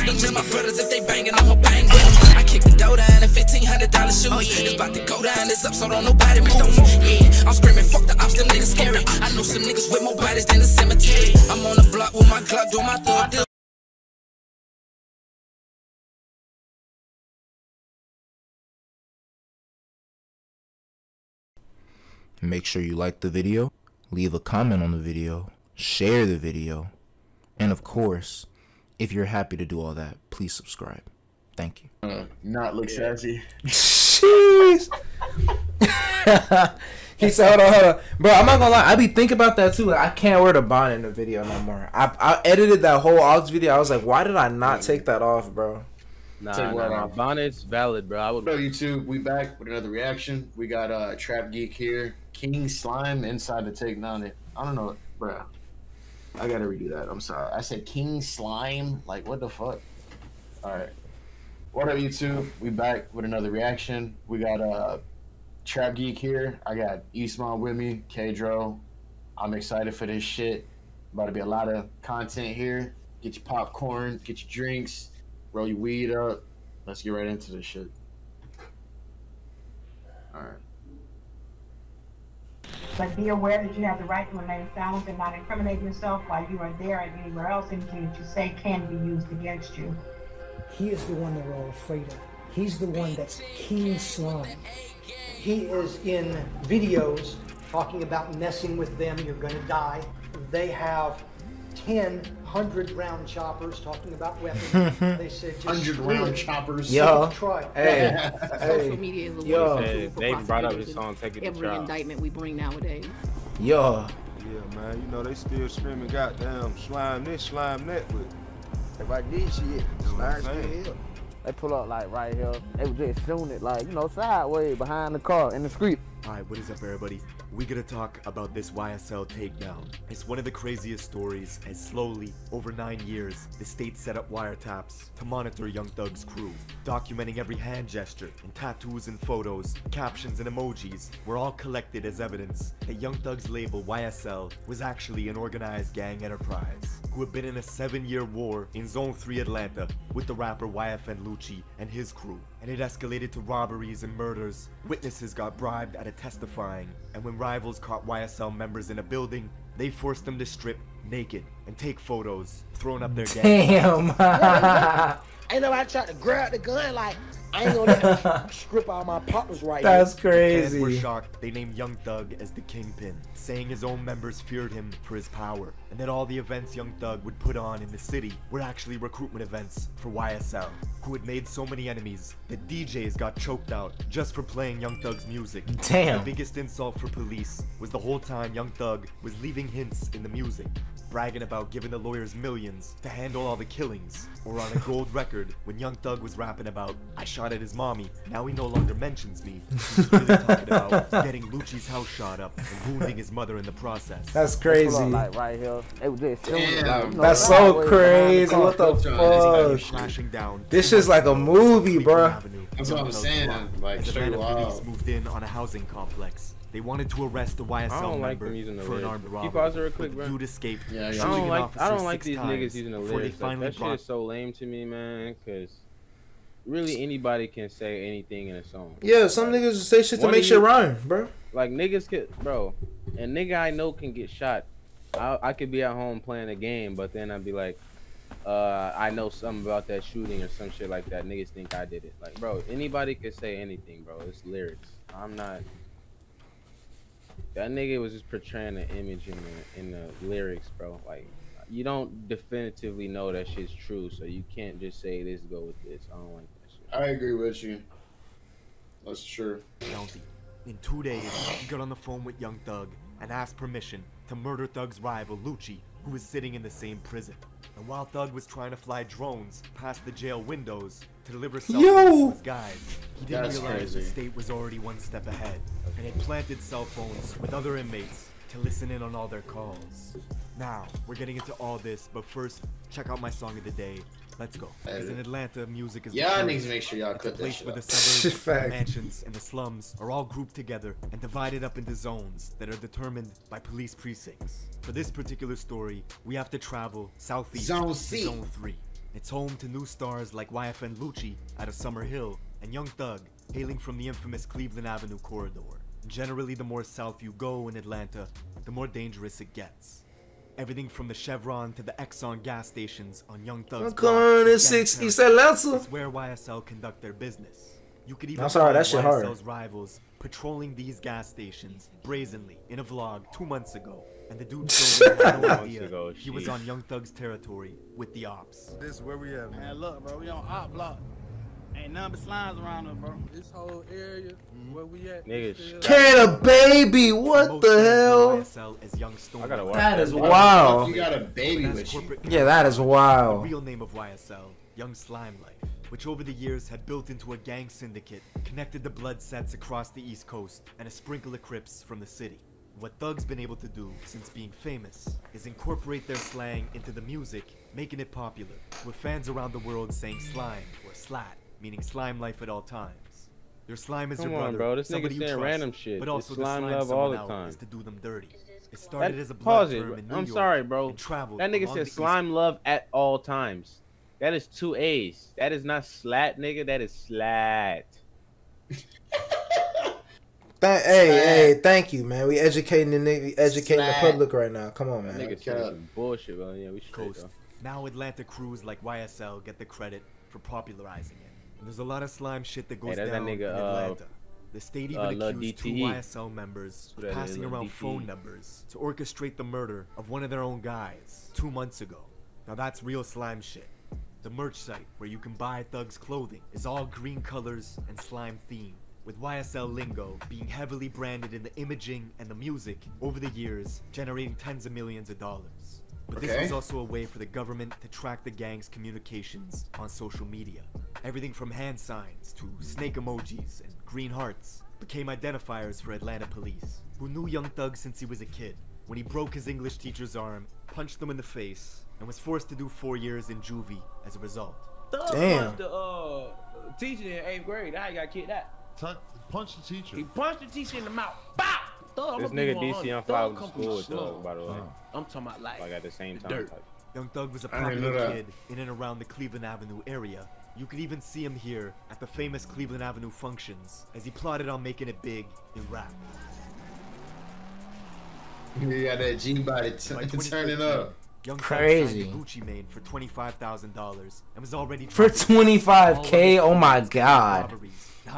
them and my brothers, if they banging, I'ma bang with them. I kick the dough down in $1,500 shoes. It's about to go down, it's up, so don't nobody move. Yeah, I'm screaming, fuck the ops, them niggas scary. I know some niggas with more bodies than the cemetery. I'm on the block with my Glock, doing my thug deal. Make sure you like the video, leave a comment on the video, share the video, and of course, if you're happy to do all that, please subscribe. Thank you. Not look sassy. Jeez. He said, hold on. Bro, I'm not gonna lie. I be thinking about that too. Like, I can't wear the bonnet in the video no more. I edited that whole aux video. I was like, why did I not take that off, bro? Nah, bonnet's valid, bro. I would. Hello, YouTube. We back with another reaction. We got Trap Geek here. King Slime inside the take. I don't know, bro. I gotta redo that. I'm sorry. I said King Slime. Like, what the fuck? All right. What up, YouTube? We back with another reaction. We got Trap Geek here. I got Eastmon with me, K-Dro. I'm excited for this shit. About to be a lot of content here. Get your popcorn, get your drinks, roll your weed up. Let's get right into this shit. All right. But be aware that you have the right to remain silent and not incriminate yourself while you are there and anywhere else. Anything that you say can be used against you. He is the one that we're all afraid of. He's the one that's King Slime. He is in videos talking about messing with them, you're gonna die. They have 100 round choppers talking about weapons. They said just 100 round choppers. Yo, try. hey, Social media is a yo, they brought up his song, Take It to every Trial. indictment we bring nowadays. yo. Yeah, man, you know they still screaming goddamn slime this, slime that, but if I did shit, slime still. They pull up like right here. They was just shooting it like, you know, sideways behind the car in the street. Alright, what is up everybody? We gotta talk about this YSL takedown. It's one of the craziest stories as slowly, over 9 years, the state set up wiretaps to monitor Young Thug's crew. Documenting every hand gesture and tattoos and photos, captions and emojis were all collected as evidence that Young Thug's label YSL was actually an organized gang enterprise who had been in a 7-year war in Zone 3 Atlanta with the rapper YFN and his crew, and it escalated to robberies and murders. Witnesses got bribed out of testifying, and when rivals caught YSL members in a building, they forced them to strip naked and take photos, throwing up their gang. Damn. Ain't nobody tried to grab the gun like, I ain't gonna let them strip all my poppers right now. That's crazy. Fans were shocked. They named Young Thug as the kingpin, saying his own members feared him for his power, and that all the events Young Thug would put on in the city were actually recruitment events for YSL, who had made so many enemies that DJs got choked out just for playing Young Thug's music. Damn. The biggest insult for police was the whole time Young Thug was leaving hints in the music, bragging about giving the lawyers millions to handle all the killings, or on a gold record when Young Thug was rapping about, I shot at his mommy, now he no longer mentions me. He was really talking about getting Lucci's house shot up and wounding his mother in the process. That's crazy. Like right here. They was just shooting it like, you know, That's so crazy. What the fuck? Flashing down. This is like a movie, bro. That's what I'm saying. Like, straight police moved in on a housing complex. They wanted to arrest a YSL member for an armed robbery. Keep pausing real quick, bro. Dude escaped. Yeah, I don't like these niggas using the lyrics. Like, that shit is so lame to me, man. Cause really anybody can say anything in a song. Yeah, some niggas say shit to make shit rhyme, bro. Like niggas can, bro. A nigga I know can get shot. I could be at home playing a game, but then I'd be like, I know something about that shooting or some shit like that. Niggas think I did it. Like, bro, anybody could say anything, bro. It's lyrics. I'm not. That nigga was just portraying an image in the lyrics, bro. Like, you don't definitively know that shit's true, so you can't just say this go with this. I don't like that shit. I agree with you. That's true. In 2 days, he got on the phone with Young Thug and asked permission to murder Thug's rival Lucci, who was sitting in the same prison. And while Thug was trying to fly drones past the jail windows to deliver cell phones to his guys, he didn't realize the state was already one step ahead and had planted cell phones with other inmates to listen in on all their calls. Now, we're getting into all this, but first, check out my song of the day. Let's go. Because in Atlanta, music is y'all need to make sure y'all cut a place this where the shit suburbs, the mansions, and the slums are all grouped together and divided up into zones that are determined by police precincts. For this particular story, we have to travel southeast Zone to C. Zone 3. It's home to new stars like YFN Lucci out of Summer Hill and Young Thug, hailing from the infamous Cleveland Avenue corridor. Generally, the more south you go in Atlanta, the more dangerous it gets. Everything from the Chevron to the Exxon gas stations on Young Thug's block is where YSL conduct their business. You could even find YSL's rivals patrolling these gas stations brazenly in a vlog 2 months ago. And the dude showed me no idea he was on Young Thug's territory with the ops. This is where we at, man. Man, look, bro, we on op block. Ain't none but slimes around us, bro. This whole area where we at. Niggas. Can a baby? What the hell? I gotta watch that is wild. You got a baby with you. Yeah, that is wild. The real name of YSL, Young Slime Life, which over the years had built into a gang syndicate, connected the blood sets across the East Coast and a sprinkle of Crips from the city. What Thug's been able to do since being famous is incorporate their slang into the music, making it popular, with fans around the world saying slime or slat, meaning slime life at all times. Your slime is your brother, bro. This somebody nigga you saying trust, random shit. but also slime to slime love all the someone out time. is to do them dirty. It started as a blood term in New I'm York sorry, bro. and traveled That nigga along said the slime love at all times. That is 2 A's. That is not slat, nigga. That is slat. Hey, thank you, man. We educating the nigga, educating the public right now. Come on, man. That nigga said some bullshit, bro. Yeah, we should go. Now Atlanta crews like YSL get the credit for popularizing it. And there's a lot of slime shit that goes down that nigga, in Atlanta. The state even accused 2 YSL members of passing around phone numbers to orchestrate the murder of one of their own guys 2 months ago. Now that's real slime shit. The merch site where you can buy Thug's clothing is all green colors and slime themed, with YSL lingo being heavily branded in the imaging and the music over the years, generating tens of millions of dollars. But this was also a way for the government to track the gang's communications on social media. Everything from hand signs to snake emojis and green hearts became identifiers for Atlanta police, who knew Young Thug since he was a kid, when he broke his English teacher's arm, punched him in the face, and was forced to do 4 years in juvie as a result. Damn. Punched the teacher in 8th grade. How he got kicked out? Punched the teacher. He punched the teacher in the mouth. Bow! This nigga DC on fire with the school with Thug, by the way. I'm talking about like at the same time. dirt. Young Thug was a popular kid in and around the Cleveland Avenue area. You could even see him here at the famous Cleveland Avenue functions as he plotted on making it big in rap. You got that G body turning up. Young Crazy. Thug signed a Gucci Mane for $25,000 and was already for $25K. Oh my god,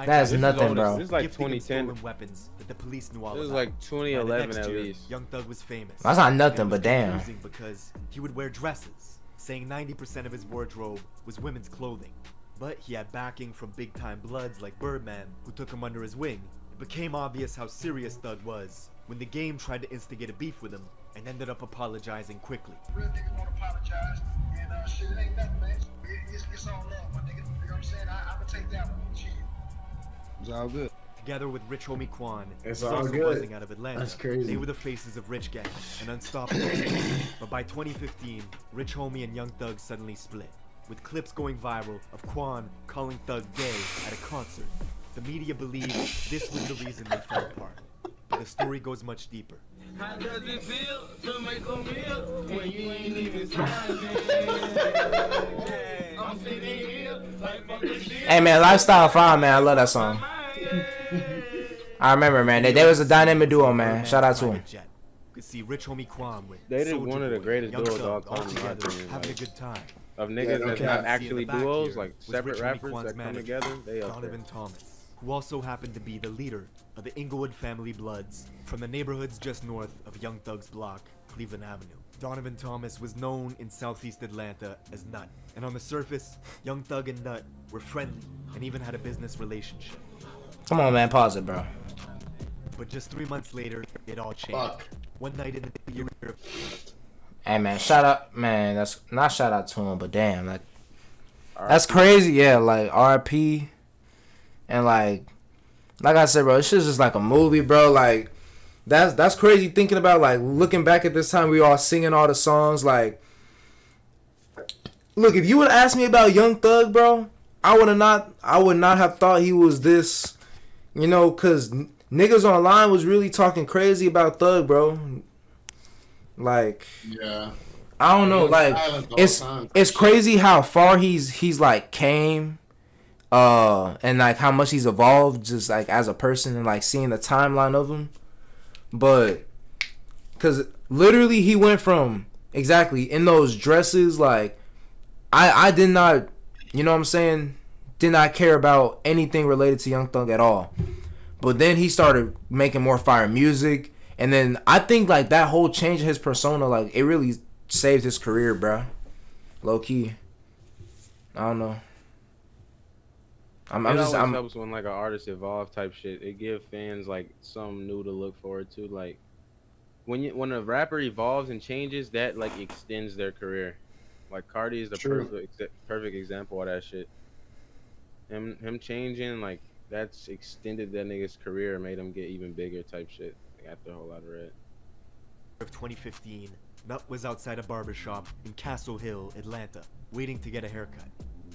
that's nothing, bro. This is like 2010. Weapons that the police knew all this is about. Like 2011 at least. Young Thug was famous. That's not nothing, but damn. Because he would wear dresses, saying 90% of his wardrobe was women's clothing. But he had backing from big-time bloods like Birdman, who took him under his wing. It became obvious how serious Thug was when the game tried to instigate a beef with him and ended up apologizing quickly. Real niggas won't apologize, and shit, it ain't nothing, man. It's all love, my nigga. You know what I'm saying? I'ma take that one. Shit. It's all good. Together with Rich Homie Quan, it's who's all also good. buzzing out of Atlanta. That's crazy. They were the faces of Rich Gang and Unstoppable. But by 2015, Rich Homie and Young Thug suddenly split, with clips going viral of Quan calling Thug gay at a concert. The media believed this was the reason they fell apart. But the story goes much deeper. How does it feel to make a meal when you ain't even I'm sitting here like fucking shit. Hey man, Lifestyle Fine, man. I love that song. I remember, man. They was a dynamic duo, man. Shout out to him. You could see Rich Homie Quan with They did one of the greatest duos of all time, in my opinion. having a good time. Of niggas that's not actually duos, like was separate Rich Homie rappers Quan's that come manager, together. They up there. Donovan Thomas, who also happened to be the leader of the Inglewood family Bloods from the neighborhoods just north of Young Thug's block, Cleveland Avenue. Donovan Thomas was known in southeast Atlanta as Nut, and on the surface, Young Thug and Nut were friendly and even had a business relationship. Come on, man. Pause it, bro. But just 3 months later, it all changed. One night in the year. Hey man, shout out, man. That's not shout out to him, but damn, like that's crazy. Yeah, like RP, and like I said, bro, this shit's just like a movie, bro. Like that's crazy thinking about, like, looking back at this time we all singing all the songs. Like, look, if you would ask me about Young Thug, bro, I would not have thought he was this, you know, cause niggas online was really talking crazy about Thug, bro. Like, yeah, I don't know, like it's crazy how far he's like came, and like how much he's evolved just like as a person and like seeing the timeline of him, but because literally he went from exactly in those dresses like I did not, you know what I'm saying, did not care about anything related to Young Thug at all, but then he started making more fire music, and then I think like that whole change in his persona, like it really saved his career, bro. Low key. I don't know. I'm helps when like an artist evolve type shit. It gives fans like something new to look forward to. Like when a rapper evolves and changes, that like extends their career. Like Cardi is the perfect example of that shit. Him changing, like that's extended that nigga's career, made him get even bigger type shit. Like, after a whole lot of red. Of 2015, Nut was outside a barbershop in Castle Hill, Atlanta, waiting to get a haircut,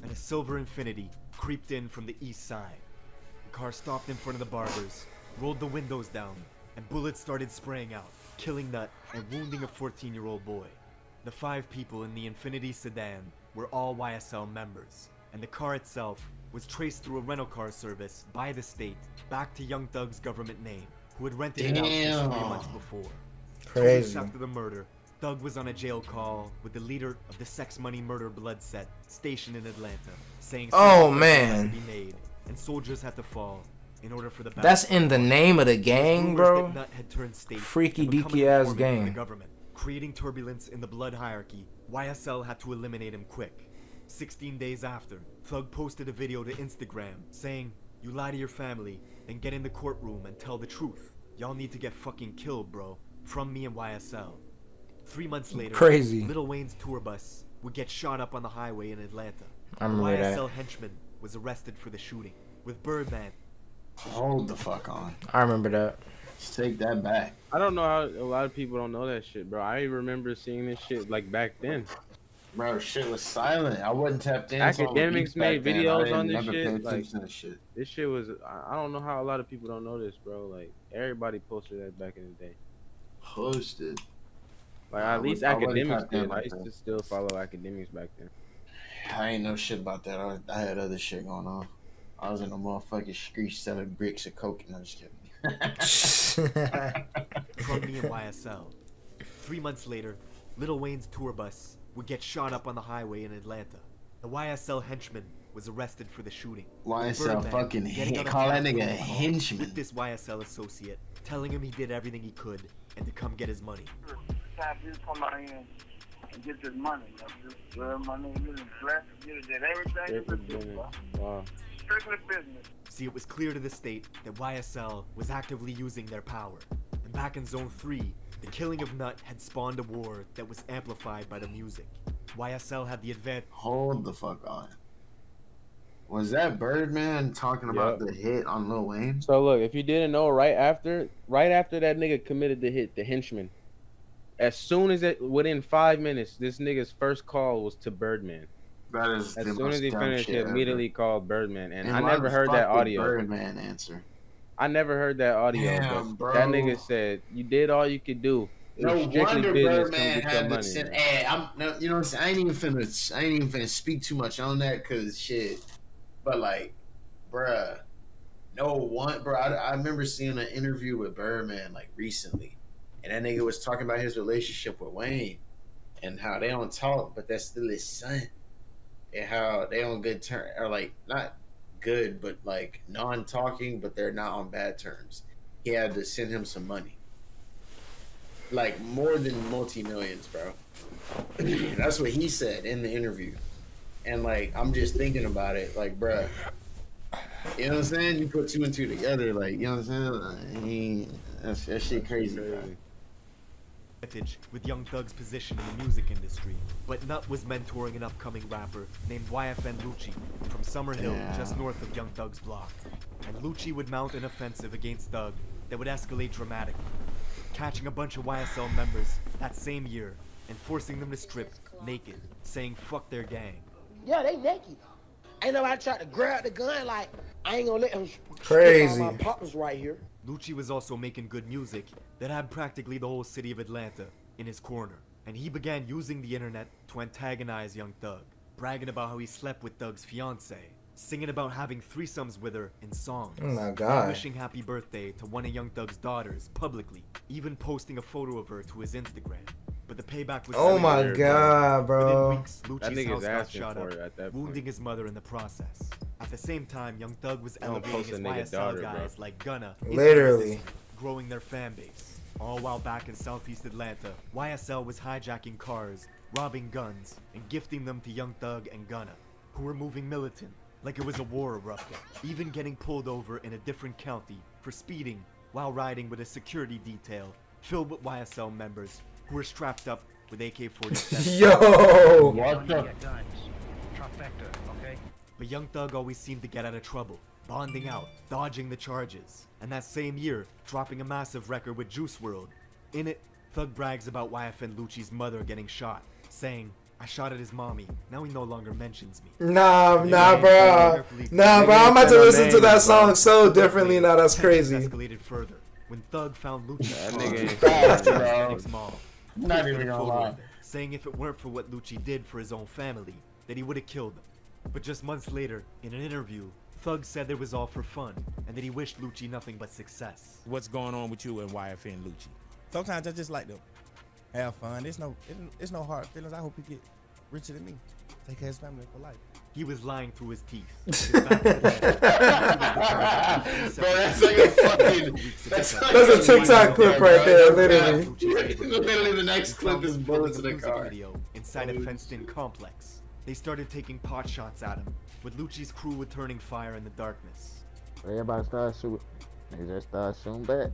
and a silver Infiniti creeped in from the east side. The car stopped in front of the barber's, rolled the windows down, and bullets started spraying out, killing Nut and wounding a 14-year-old boy. The 5 people in the Infiniti sedan were all YSL members, and the car itself was traced through a rental car service by the state back to Young Thug's government name, who had rented it out just 3 months before. Crazy. 2 weeks after the murder, Thug was on a jail call with the leader of the Sex Money Murder Blood Set stationed in Atlanta, saying oh man, had to be made and soldiers had to fall in order for the that's in the name of the gang, bro. Nut had turned state freaky deaky ass gang. The government, creating turbulence in the blood hierarchy. YSL had to eliminate him quick. 16 days after, Thug posted a video to Instagram saying, "You lie to your family, then get in the courtroom and tell the truth. Y'all need to get fucking killed, bro. From me and YSL." 3 months later, crazy. Lil Wayne's tour bus would get shot up on the highway in Atlanta. I remember YSL that. henchman was arrested for the shooting, with Birdman. Hold the fuck on. I remember that. Just take that back. I don't know how a lot of people don't know that shit, bro. I remember seeing this shit like back then. Bro, shit was silent. I wasn't tapped in. Academics made videos on this shit. Like, this shit was. I don't know how a lot of people don't know this, bro. Like everybody posted that back in the day. Posted. Like at least academics did. I used to still follow academics back then. I ain't know shit about that. I had other shit going on. I was in a motherfucking street selling bricks of coke. No, just kidding. From me and YSL. 3 months later, Lil Wayne's tour bus would get shot up on the highway in Atlanta. The YSL henchman was arrested for the shooting. YSL fucking call that nigga a henchman. With this YSL associate, telling him he did everything he could and to come get his money. Just come out here and get this money. Just money, bless, did everything. Wow. Strictly business. See, it was clear to the state that YSL was actively using their power. And back in Zone 3, the killing of Nut had spawned a war that was amplified by the music. YSL had the advantage. Hold the fuck on. Was that Birdman talking about the hit on Lil Wayne? So look, if you didn't know, right after that nigga committed the hit, the henchman, as soon as within 5 minutes, this nigga's first call was to Birdman. That is as soon as he finished, he immediately called Birdman, and I never heard that audio. Birdman answer. I never heard that audio. Damn, bro. That nigga said, "You did all you could do." No wonder Birdman had to send. Hey, you know what I'm saying? I ain't even finna speak too much on that, cause shit. But like, bruh, I remember seeing an interview with Birdman like recently, and that nigga was talking about his relationship with Wayne, and how they don't talk, but that's still his son, and how they on good terms, or like not good, but like non-talking, but they're not on bad terms. He had to send him some money. Like more than multi-millions, bro. That's what he said in the interview. And like, I'm just thinking about it, like, bruh. You know what I'm saying? You put 2 and 2 together, like, you know what I'm saying? That shit crazy, bro. With Young Thug's position in the music industry, but Nut was mentoring an upcoming rapper named YFN Lucci from Summer Hill, just north of Young Thug's block. And Lucci would mount an offensive against Thug that would escalate dramatically, catching a bunch of YSL members that same year and forcing them to strip naked, saying fuck their gang. Yeah, they naked. Ain't nobody tried to grab the gun like, I ain't gonna let him crazy. My partners right here. Lucci was also making good music that had practically the whole city of Atlanta in his corner. and he began using the internet to antagonize Young Thug, bragging about how he slept with Thug's fiance, singing about having threesomes with her in songs, Oh my God. wishing happy birthday to one of Young Thug's daughters publicly, even posting a photo of her to his Instagram. But the payback was Oh my God, bro. Within weeks, That Lucci's nigga's house got asking shot for up, it at that wounding point. his mother in the process. At the same time, Young Thug was Don't elevating post his a nigga YSL daughter, guys bro. like Gunna, Literally. growing their fan base. All while back in Southeast Atlanta, YSL was hijacking cars, robbing guns, and gifting them to Young Thug and Gunna, who were moving militant, like it was a war erupting, even getting pulled over in a different county for speeding while riding with a security detail filled with YSL members who were strapped up with AK-47. Yo! What the? But Young Thug always seemed to get out of trouble, bonding out, dodging the charges, and that same year, dropping a massive record with Juice WRLD. In it, Thug brags about YFN Lucci's mother getting shot, saying, "I shot at his mommy, now he no longer mentions me." Nah, bro. Nah, bro. I'm about to listen to that song so differently now. That's crazy. Escalated further when Thug found Lucci's That car nigga ain't in fast, bro. Lennox Mall. Not Posted even a gonna photo lie. of it, saying if it weren't for what Lucci did for his own family, that he would have killed him. But just months later, in an interview, Thug said it was all for fun, and that he wished Lucci nothing but success. What's going on with you and YFN Lucci? Sometimes I just like to have fun. It's no hard feelings. I hope you get richer than me. Take care of his family for life. He was lying through his teeth. Bro, that's like a fucking. That's a TikTok clip right there, literally. Literally, the next clip is bullets in the music car. video inside a fenced-in complex. They started taking pot shots at him, with Lucci's crew returning fire in the darkness. Everybody started shooting. They just started shooting back.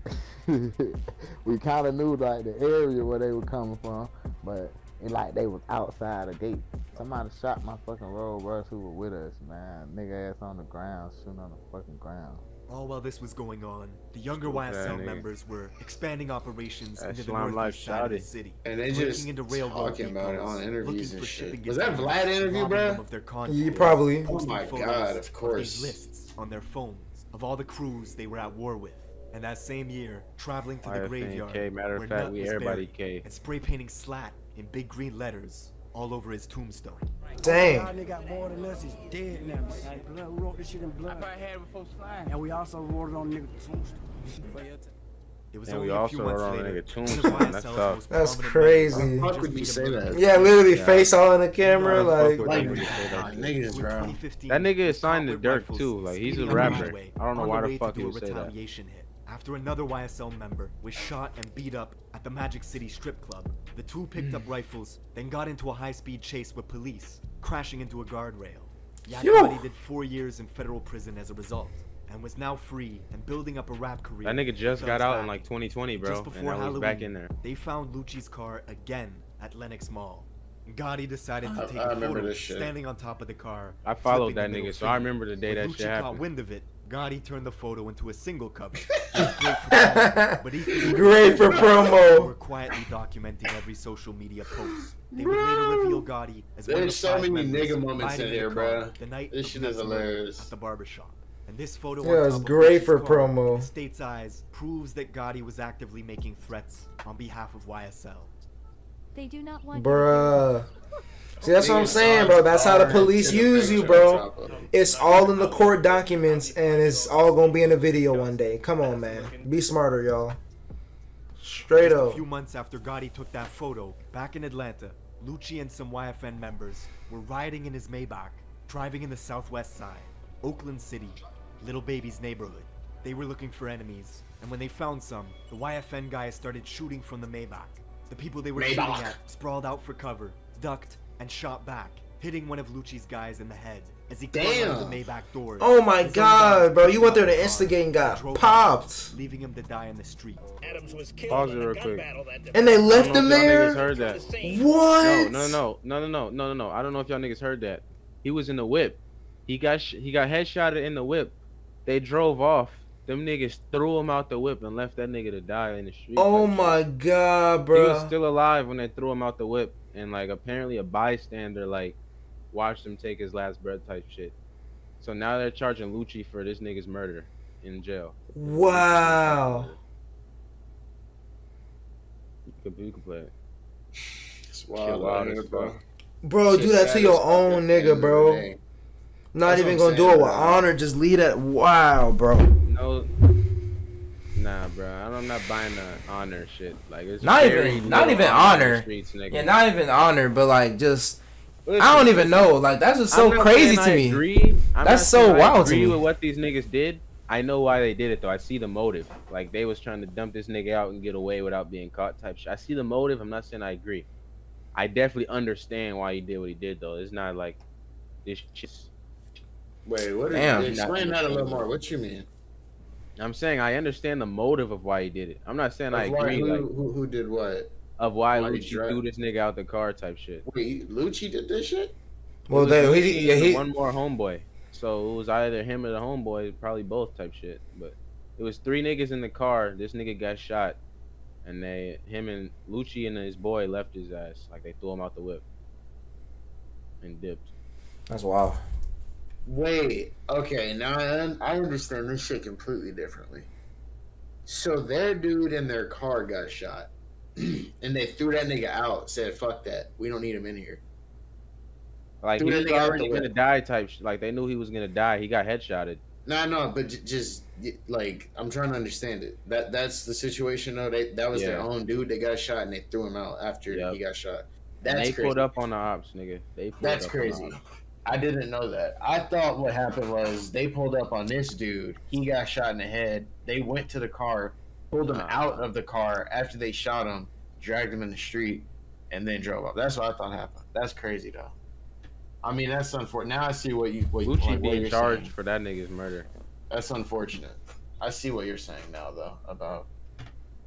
We kind of knew like the area where they were coming from, but it like they was outside the gate. Somebody shot my fucking road bros who were with us, man. Nigga ass on the ground, shooting on the fucking ground. All while this was going on, the younger Okay, YSL nigga. members were expanding operations That into the Slime Life northeast side of the shouted. city, And they breaking just into railroad talking about it depots, on interviews looking and for shit. shipping Was that containers, Vlad interview, robbing bro? them of their Yeah, containers, probably. Oh posting my photos God, of of these course. lists on their phones of all the crews they were at war with. And that same year, traveling to the YFN graveyard K, matter of where fact, Nut we was everybody buried, K. and spray painting SLAT in big green letters all over his tombstone. Dang. Y'all nigga got more than us is dead now. Like, blood, we wrote this shit in blood. I probably had it before Slime. And we also wrote it on nigga tombstone. It was And only we a few also months wrote on later. nigga one of tombstone. YSL's That's most tough. That's prominent crazy. members How the fuck just would you made a say murder that? Yeah, literally Yeah. face all in the camera, How the fuck like. would Like, they really say that shit? niggas, bro. 2015, That nigga is was signed to caught with Dirk rifles too. Like he's a speeding on the rapper. highway I don't know on why the the way fuck to he do a would say that. retaliation hit. After another YSL member was shot and beat up at the Magic City strip club, the two picked up rifles, then got into a high-speed chase with police, crashing into a guardrail. Yakubadi did 4 years in federal prison as a result, and was now free and building up a rap career. That nigga just with got Thug's out in back. like 2020, bro. Just And before now Halloween, he's back in there. they found Lucci's car again at Lennox Mall. Gotti decided to I take a remember photo this shit. standing on top of the car. I followed flipping that the middle nigga, so I finger. remember the day When that shit Lucci caught happened. wind of it, Gotti turned the photo into a single cover. It was great for promo, but equally Great for promo. They were quietly documenting every social media post. They would later reveal Gotti as one of the There's so 5 many members nigga moments riding in the here, car bro. the night This of shit is Nut's murder hilarious. at the barbershop. And this photo Yeah, on it's top of great Lucci's for car, promo. in the state's eyes, proves that Gotti was actively making threats on behalf of YSL. They do not want Bruh. See, that's what I'm saying, bro. That's how the police use you, bro. It's all in the court documents, and it's all gonna be in a video one day. Come on, man. Be smarter, y'all. Straight Just a up. few months after Gotti took that photo, back in Atlanta, Lucci and some YFN members were riding in his Maybach, driving in the southwest side, Oakland City, Little Baby's neighborhood. They were looking for enemies, and when they found some, the YFN guys started shooting from the Maybach. The people they were shooting at sprawled out for cover, ducked, and shot back, hitting one of Lucci's guys in the head as he climbed out of the Maybach doors. Oh my His own God, guys bro. You went there to got in the instigate and car, got drove popped. off, leaving him to die in the street. Adams was killed Pause it in a real gun quick. battle that And they left I don't him know if y'all there? niggas heard that. What? No. I don't know if y'all niggas heard that. He was in the whip. He got headshotted in the whip. They drove off. Them niggas threw him out the whip and left that nigga to die in the street. Oh type my shit. God, He bro. was still alive when they threw him out the whip, and like apparently a bystander like watched him take his last breath type shit. So now they're charging Lucci for this nigga's murder in jail. Wow. You can play it. wild as fuck. Bro, do that to your own nigga, bro. Not even gonna do it with honor. Just leave that. Wow, bro. No. Nah, bro. I'm not buying the honor shit. Like it's not even honor. Streets, yeah, not even honor, but like just. Listen, I don't even know. Like that's just so crazy to me. That's so wild to me. I agree with what these niggas did. I know why they did it though. I see the motive. Like they was trying to dump this nigga out and get away without being caught type shit. I see the motive. I'm not saying I agree. I definitely understand why he did what he did though. It's not like this shit. Wait, what? Explain that a little more. What you mean? I'm saying I understand the motive of why he did it. I'm not saying I agree. Who did what? Of why Lucci threw this nigga out the car type shit. Wait, Lucci did this shit? Well, he one more homeboy. So it was either him or the homeboy, probably both type shit. But it was 3 niggas in the car. This nigga got shot, and him and Lucci and his boy left his ass. Like they threw him out the whip and dipped. That's wild. Wait, okay, now I understand this shit completely differently. So their dude in their car got shot, and they threw that nigga out. Said, "Fuck that, we don't need him in here." Like he was already gonna die type shit. Like they knew he was gonna die. He got headshotted. No, but just like I'm trying to understand it. That's the situation though. That was their own dude. They got shot and they threw him out after he got shot. That's and they crazy. pulled up on the ops, nigga. That's crazy. I didn't know that. I thought what happened was they pulled up on this dude. He got shot in the head. They went to the car, pulled him out of the car after they shot him, dragged him in the street, and then drove up. That's what I thought happened. That's crazy though. I mean, that's unfortunate. Now I see what Lucci being charged for that nigga's murder. That's unfortunate. I see what you're saying now though about.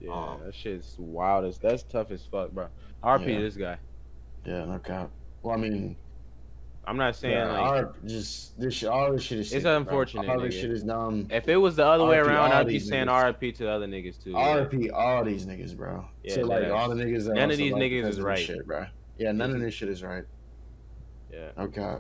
Yeah, that shit's wild. That's tough as fuck, bro. RP this guy. Yeah, no cap. Well, I mean. I'm not saying like all this shit is. It's unfortunate. All this shit is dumb. If it was the other way around, I'd be saying RIP to the other niggas too. RIP all these niggas, bro. Yeah, so like all the niggas. None of these niggas is right, shit, bro. Yeah, none of this shit is right. Yeah. Okay.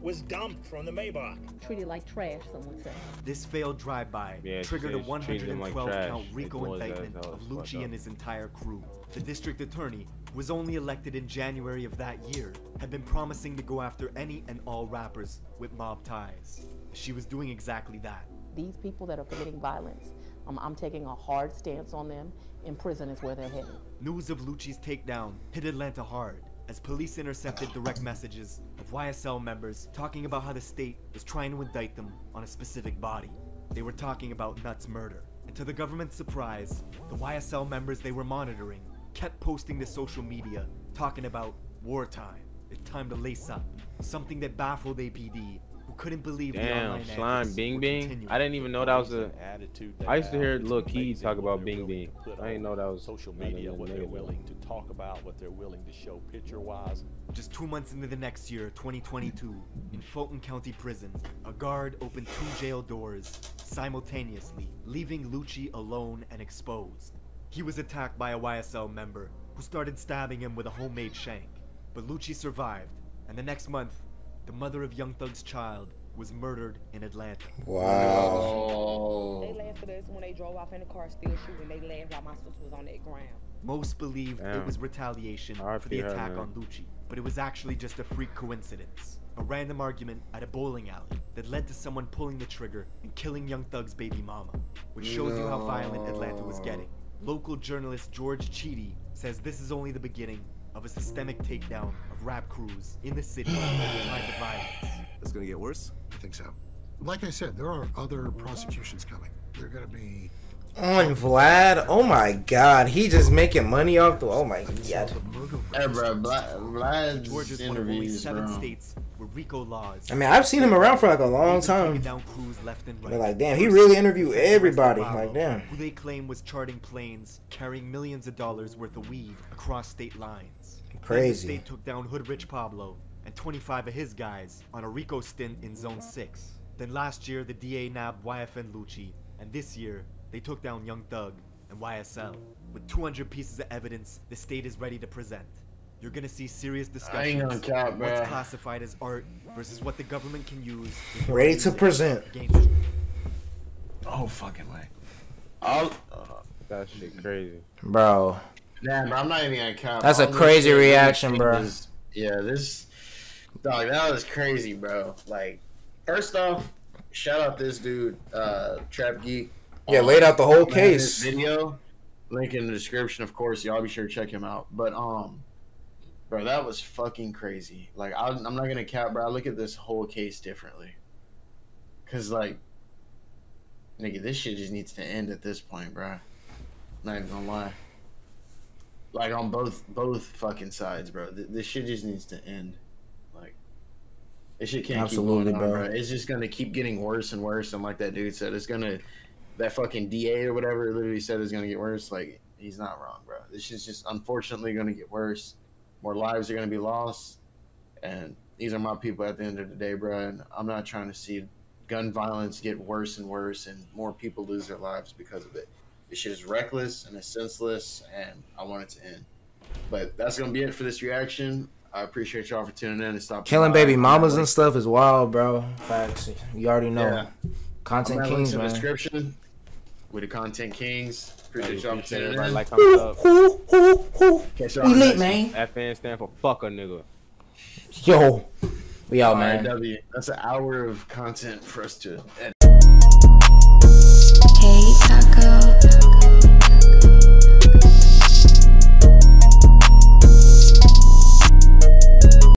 Was dumped from the Maybach. Treated like trash, some would say. This failed drive-by triggered a 112-count RICO indictment of Lucci and his entire crew. The district attorney, who was only elected in January of that year, had been promising to go after any and all rappers with mob ties. She was doing exactly that. These people that are committing violence, I'm taking a hard stance on them. In prison is where they're headed. News of Lucci's takedown hit Atlanta hard, as police intercepted direct messages of YSL members talking about how the state was trying to indict them on a specific body. They were talking about Nuts' murder, and to the government's surprise, the YSL members they were monitoring kept posting to social media talking about wartime, it's time to lace up, something that baffled APD, who couldn't believe the online Slime Bing Bing. I didn't even know that was a attitude. I used to hear Lil Key talk about Bing Bing. I didn't know that was social media, what they're willing to talk about, what they're willing to show picture-wise. Just 2 months into the next year, 2022, in Fulton County Prison, a guard opened 2 jail doors simultaneously, leaving Lucci alone and exposed. He was attacked by a YSL member who started stabbing him with a homemade shank, but Lucci survived, and the next month, the mother of Young Thug's child was murdered in Atlanta. Wow. They laughed at us when they drove off in the car still shooting. They laughed while my sister was on that ground. Most believed it was retaliation for the attack on Lucci, but it was actually just a freak coincidence. A random argument at a bowling alley that led to someone pulling the trigger and killing Young Thug's baby mama, which shows you how violent Atlanta was getting. Local journalist George Cheedy says this is only the beginning of a systemic takedown of rap crews in the city tied to violence. It's gonna get worse? I think so. Like I said, there are other prosecutions coming. They're gonna be on Vlad. Oh my God, he just making money off the. Oh my God. Hey, bro, Vlad's Georgia's one of only 7 states where RICO laws. I mean, I've seen him around for like a long time. But like, damn, he really interviewed everybody. Like, damn. Who they claim was charting planes carrying millions of dollars worth of weed across state lines. Crazy. The state took down Hood Rich Pablo and 25 of his guys on a RICO stint in Zone 6. Then last year, the DA nabbed YFN Lucci, and this year, they took down Young Thug and YSL. With 200 pieces of evidence the state is ready to present. You're gonna see serious discussions on what's classified as art versus what the government can use. Ready to present. Oh, fucking way. That shit crazy. Bro. Nah, bro, I'm not even gonna count. That's a All this crazy shit really reaction, bro. changes- Yeah, this dog, that was crazy, bro. Like, first off, shout out this dude, Trap Geek. Yeah, laid out the whole Man, case. this video, link in the description, of course. Y'all be sure to check him out. But bro, that was fucking crazy. Like, I'm not gonna cap, bro. I look at this whole case differently. Cause like, nigga, this shit just needs to end at this point, bro. Not even gonna lie. Like on both fucking sides, bro. This shit just needs to end. Like, this shit can't Absolutely, keep going on, bro. bro. It's just gonna keep getting worse and worse. And like that dude said, it's gonna, that fucking DA or whatever literally said it's gonna get worse. Like, he's not wrong, bro. This is just unfortunately gonna get worse. More lives are gonna be lost, and these are my people at the end of the day, bro. And I'm not trying to see gun violence get worse and worse, and more people lose their lives because of it. This shit is reckless and it's senseless, and I want it to end. But that's gonna be it for this reaction. I appreciate y'all for tuning in and stopping Killing by. baby mamas and stuff is wild, bro. Facts. You already know. Yeah. Content I'm gonna kings, link in the man. description with the Content Kings. Appreciate y'all for tuning everybody in. like, comment up. Catch y'all We on the lit, next one. man. FN stand for fuck a nigga. Yo, we out, man. RW. That's an hour of content for us to edit.